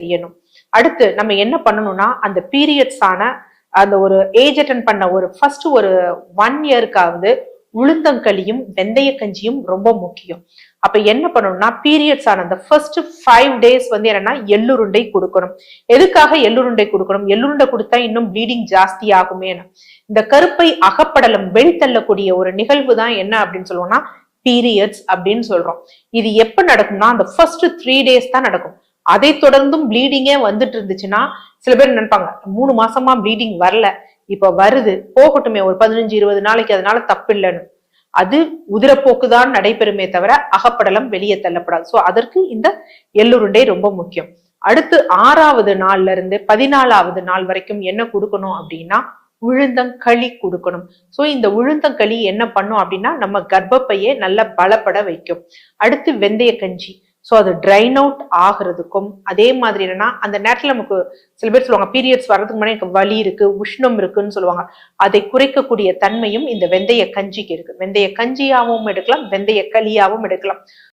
செய்யணும். அடுத்து நம்ம என்ன பண்ணணும்னா அந்த பீரியட்ஸ் ஆன அந்த ஒரு ஏஜ் அட்டன் பண்ண ஒரு ஃபர்ஸ்ட் ஒரு 1 இயர்க்காவது உளுந்தங்களியும் வெந்தய கஞ்சியும் ரொம்ப முக்கியம். அப்ப என்ன பண்ணணும்னா பீரியட்ஸ் ஆன அந்த ஃபர்ஸ்ட் 5 days வந்து என்னன்னா எள்ளுருண்டை கொடுக்கணும். எதுக்காக எள்ளுருண்டை கொடுக்கணும்? எள்ளுருண்டை கொடுத்தா இன்னும் ப்ளீடிங் ஜாஸ்தி ஆகுமே. இந்த கருப்பை அகப்படலம் வெளித்தள்ளக்கூடிய ஒரு நிகழ்வு தான் என்ன அப்படின்னு சொல்லுவோம்னா பீரியட்ஸ் அப்படின்னு சொல்றோம். இது எப்ப நடக்கும்னா அந்த ஃபர்ஸ்ட் 3 days தான் நடக்கும். அதை தொடர்ந்தும் ப்ளீடிங்கே வந்துட்டு இருந்துச்சுன்னா சில பேர் நினைப்பாங்க 3 மாசமா ப்ளீடிங் வரல, இப்ப வருது, போகட்டுமே ஒரு 15-20 நாளைக்கு, அதனால தப்பு இல்லைன்னு. அது உதிரப்போக்குதான் நடைபெறுமே தவிர அகப்படலம் வெளியே தள்ளப்படாது. சோ அதற்கு இந்த எள்ளுருண்டை ரொம்ப முக்கியம். அடுத்து 6வது நாள்ல இருந்து 14வது நாள் வரைக்கும் என்ன கொடுக்கணும் அப்படின்னா உளுந்தங்களி கொடுக்கணும். சோ இந்த உளுந்தங்களி என்ன பண்ணும் அப்படின்னா நம்ம கர்ப்பப்பையை நல்லா பலப்பட வைக்கும். அடுத்து வெந்தய கஞ்சி. சோ அது ட்ரைன் அவுட் ஆகுறதுக்கும், அதே மாதிரி என்னன்னா அந்த நேரத்துல நமக்கு சில பேர் சொல்லுவாங்க பீரியட்ஸ் வர்றதுக்கு முன்னாடி எனக்கு வலி இருக்கு, உஷ்ணம் இருக்குன்னு சொல்லுவாங்க. அதை குறைக்கக்கூடிய தன்மையும் இந்த வெந்தய கஞ்சிக்கு இருக்கு. வெந்தய கஞ்சியாவும் எடுக்கலாம், வெந்தய களியாவும் எடுக்கலாம்.